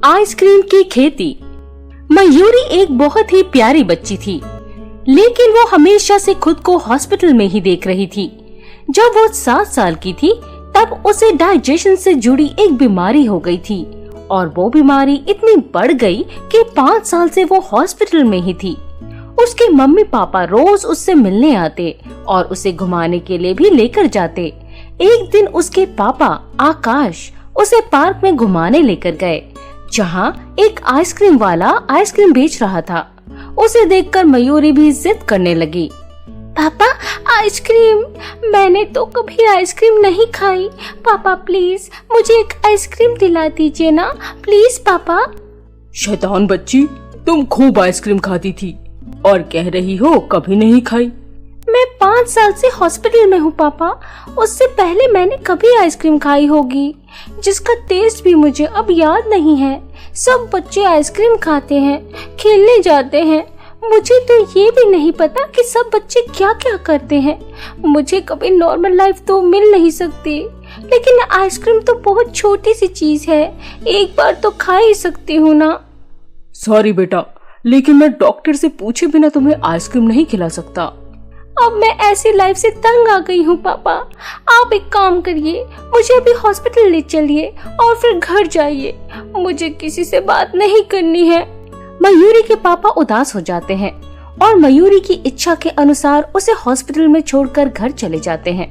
Ice cream की खेती। मयूरी एक बहुत ही प्यारी बच्ची थी, लेकिन वो हमेशा से खुद को हॉस्पिटल में ही देख रही थी। जब वो 7 साल की थी तब उसे डाइजेशन से जुड़ी एक बीमारी हो गई थी और वो बीमारी इतनी बढ़ गई कि 5 साल से वो हॉस्पिटल में ही थी। उसके मम्मी पापा रोज उससे मिलने आते और उसे घुमाने के लिए भी लेकर जाते। एक दिन उसके पापा आकाश उसे पार्क में घुमाने लेकर गए, जहाँ एक आइसक्रीम वाला आइसक्रीम बेच रहा था। उसे देखकर मयूरी भी जिद करने लगी। पापा आइसक्रीम, मैंने तो कभी आइसक्रीम नहीं खाई। पापा प्लीज मुझे एक आइसक्रीम दिला दीजिए ना, प्लीज पापा। शैतान बच्ची, तुम खूब आइसक्रीम खाती थी और कह रही हो कभी नहीं खाई। मैं 5 साल से हॉस्पिटल में हूँ पापा, उससे पहले मैंने कभी आइसक्रीम खाई होगी, जिसका टेस्ट भी मुझे अब याद नहीं है। सब बच्चे आइसक्रीम खाते हैं, खेलने जाते हैं, मुझे तो ये भी नहीं पता कि सब बच्चे क्या क्या करते हैं। मुझे कभी नॉर्मल लाइफ तो मिल नहीं सकती, लेकिन आइसक्रीम तो बहुत छोटी सी चीज है, एक बार तो खा ही सकती हूँ ना। सॉरी बेटा, लेकिन मैं डॉक्टर से पूछे बिना तुम्हें आइसक्रीम नहीं खिला सकता। अब मैं ऐसी लाइफ से तंग आ गई हूँ पापा। आप एक काम करिए, मुझे अभी हॉस्पिटल ले चलिए और फिर घर जाइए। मुझे किसी से बात नहीं करनी है। मयूरी के पापा उदास हो जाते हैं और मयूरी की इच्छा के अनुसार उसे हॉस्पिटल में छोड़कर घर चले जाते हैं।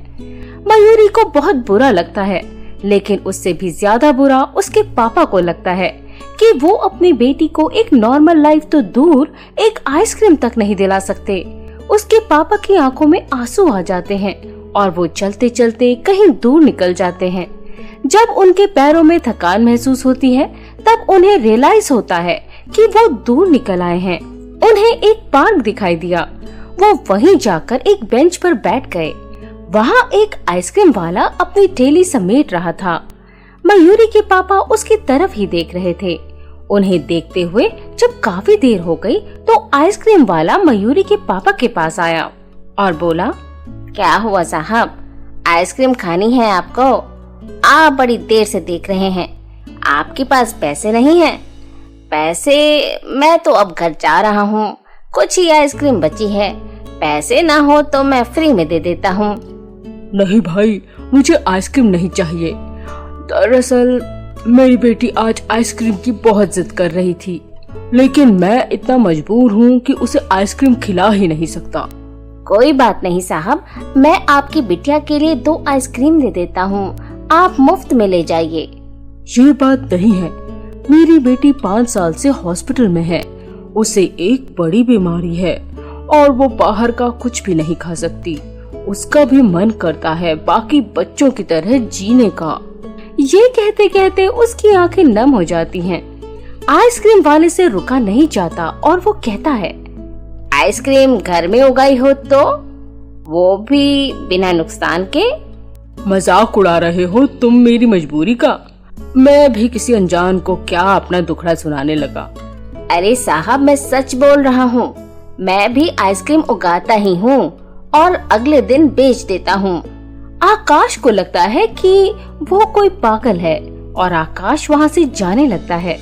मयूरी को बहुत बुरा लगता है, लेकिन उससे भी ज्यादा बुरा उसके पापा को लगता है कि वो अपनी बेटी को एक नॉर्मल लाइफ तो दूर एक आइसक्रीम तक नहीं दिला सकते। उसके पापा की आंखों में आंसू आ जाते हैं और वो चलते चलते कहीं दूर निकल जाते हैं। जब उनके पैरों में थकान महसूस होती है तब उन्हें रियलाइज होता है कि वो दूर निकल आए हैं। उन्हें एक पार्क दिखाई दिया। वो वहीं जाकर एक बेंच पर बैठ गए। वहाँ एक आइसक्रीम वाला अपनी ठेली समेट रहा था। मयूरी के पापा उसकी तरफ ही देख रहे थे। उन्हें देखते हुए जब काफी देर हो गई तो आइसक्रीम वाला मयूरी के पापा के पास आया और बोला, क्या हुआ साहब, आइसक्रीम खानी है आपको? आप बड़ी देर से देख रहे हैं, आपके पास पैसे नहीं हैं? पैसे मैं तो अब घर जा रहा हूँ, कुछ ही आइसक्रीम बची है, पैसे ना हो तो मैं फ्री में दे देता हूँ। नहीं भाई, मुझे आइसक्रीम नहीं चाहिए। दरअसल मेरी बेटी आज आइसक्रीम की बहुत जिद कर रही थी, लेकिन मैं इतना मजबूर हूँ कि उसे आइसक्रीम खिला ही नहीं सकता। कोई बात नहीं साहब, मैं आपकी बिटिया के लिए 2 आइसक्रीम दे देता हूँ, आप मुफ्त में ले जाइए। ये बात नहीं है, मेरी बेटी 5 साल से हॉस्पिटल में है। उसे एक बड़ी बीमारी है और वो बाहर का कुछ भी नहीं खा सकती। उसका भी मन करता है बाकी बच्चों की तरह जीने का। ये कहते कहते उसकी आंखें नम हो जाती हैं। आइसक्रीम वाले से रुका नहीं जाता और वो कहता है, आइसक्रीम घर में उगाई हो तो, वो भी बिना नुकसान के? मजाक उड़ा रहे हो तुम मेरी मजबूरी का? मैं भी किसी अनजान को क्या अपना दुखड़ा सुनाने लगा। अरे साहब, मैं सच बोल रहा हूँ, मैं भी आइसक्रीम उगाता ही हूँ और अगले दिन बेच देता हूँ। आकाश को लगता है कि वो कोई पागल है और आकाश वहाँ से जाने लगता है।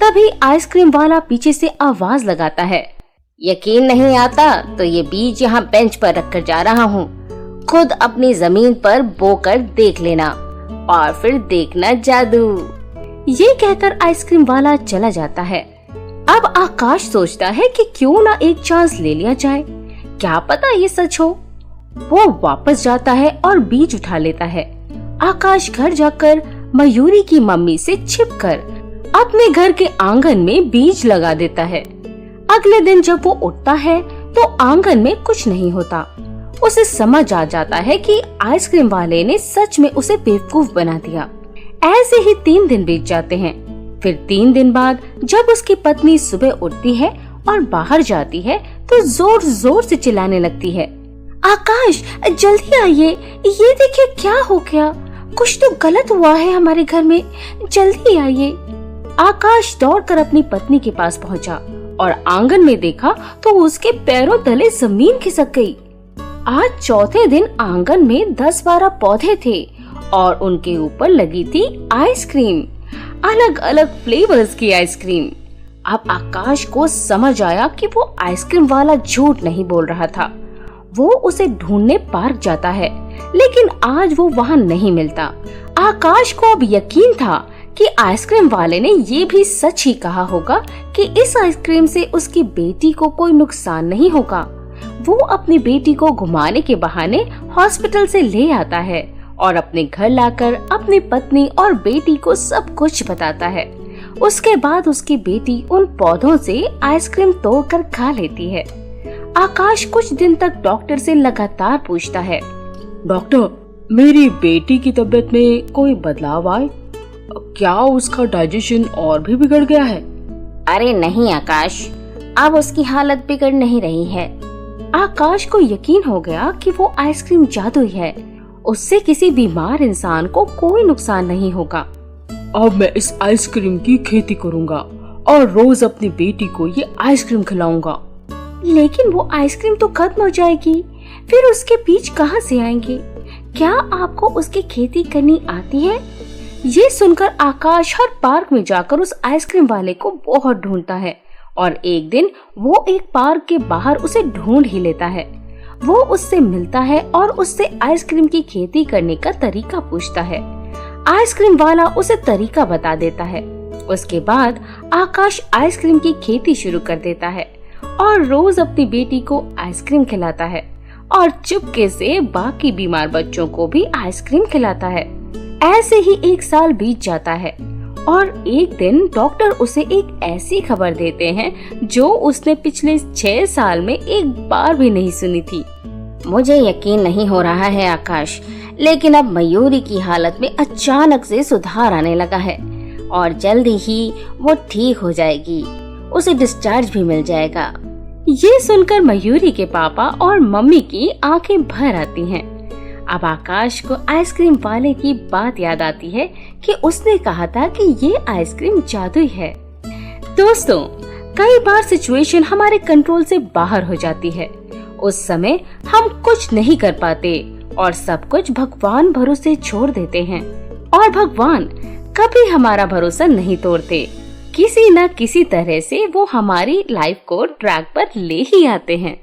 तभी आइसक्रीम वाला पीछे से आवाज लगाता है, यकीन नहीं आता तो ये बीज यहाँ बेंच पर रख कर जा रहा हूँ, खुद अपनी जमीन पर बोकर देख लेना और फिर देखना जादू। ये कहकर आइसक्रीम वाला चला जाता है। अब आकाश सोचता है कि क्यों ना एक चांस ले लिया जाए, क्या पता ये सच हो। वो वापस जाता है और बीज उठा लेता है। आकाश घर जाकर मयूरी की मम्मी से छिपकर अपने घर के आंगन में बीज लगा देता है। अगले दिन जब वो उठता है तो आंगन में कुछ नहीं होता। उसे समझ आ जाता है कि आइसक्रीम वाले ने सच में उसे बेवकूफ बना दिया। ऐसे ही 3 दिन बीत जाते हैं। फिर 3 दिन बाद जब उसकी पत्नी सुबह उठती है और बाहर जाती है तो जोर जोर से चिल्लाने लगती है, आकाश जल्दी आइए, ये देखिए क्या हो गया, कुछ तो गलत हुआ है हमारे घर में, जल्दी आइए। आकाश दौड़कर अपनी पत्नी के पास पहुंचा और आंगन में देखा तो उसके पैरों तले जमीन खिसक गई। आज चौथे दिन आंगन में 10-12 पौधे थे और उनके ऊपर लगी थी आइसक्रीम। अलग अलग फ्लेवर्स की आइसक्रीम। अब आकाश को समझ आया कि वो आइसक्रीम वाला झूठ नहीं बोल रहा था। वो उसे ढूंढने पार्क जाता है, लेकिन आज वो वहाँ नहीं मिलता। आकाश को अब यकीन था कि आइसक्रीम वाले ने ये भी सच ही कहा होगा कि इस आइसक्रीम से उसकी बेटी को कोई नुकसान नहीं होगा। वो अपनी बेटी को घुमाने के बहाने हॉस्पिटल से ले आता है और अपने घर लाकर अपनी पत्नी और बेटी को सब कुछ बताता है। उसके बाद उसकी बेटी उन पौधों से आइसक्रीम तोड़कर खा लेती है। आकाश कुछ दिन तक डॉक्टर से लगातार पूछता है, डॉक्टर, मेरी बेटी की तबीयत में कोई बदलाव आए? क्या उसका डाइजेशन और भी बिगड़ गया है? अरे नहीं आकाश, अब उसकी हालत बिगड़ नहीं रही है। आकाश को यकीन हो गया कि वो आइसक्रीम जादुई है। उससे किसी बीमार इंसान को कोई नुकसान नहीं होगा। अब मैं इस आइसक्रीम की खेती करूंगा और रोज अपनी बेटी को ये आइसक्रीम खिलाऊंगा। लेकिन वो आइसक्रीम तो खत्म हो जाएगी, फिर उसके बीज कहाँ से आएंगे? क्या आपको उसकी खेती करनी आती है? ये सुनकर आकाश हर पार्क में जाकर उस आइसक्रीम वाले को बहुत ढूंढता है और एक दिन वो एक पार्क के बाहर उसे ढूंढ ही लेता है। वो उससे मिलता है और उससे आइसक्रीम की खेती करने का तरीका पूछता है। आइसक्रीम वाला उसे तरीका बता देता है। उसके बाद आकाश आइसक्रीम की खेती शुरू कर देता है और रोज अपनी बेटी को आइसक्रीम खिलाता है और चुपके से बाकी बीमार बच्चों को भी आइसक्रीम खिलाता है। ऐसे ही एक साल बीत जाता है और एक दिन डॉक्टर उसे एक ऐसी खबर देते हैं जो उसने पिछले 6 साल में एक बार भी नहीं सुनी थी। मुझे यकीन नहीं हो रहा है आकाश, लेकिन अब मयूरी की हालत में अचानक से सुधार आने लगा है और जल्दी ही वो ठीक हो जाएगी। उसे डिस्चार्ज भी मिल जाएगा। ये सुनकर मयूरी के पापा और मम्मी की आंखें भर आती हैं। अब आकाश को आइसक्रीम वाले की बात याद आती है कि उसने कहा था कि ये आइसक्रीम जादुई है। दोस्तों, कई बार सिचुएशन हमारे कंट्रोल से बाहर हो जाती है। उस समय हम कुछ नहीं कर पाते और सब कुछ भगवान भरोसे छोड़ देते हैं और भगवान कभी हमारा भरोसा नहीं तोड़ते। किसी न किसी तरह से वो हमारी लाइफ को ट्रैक पर ले ही आते हैं।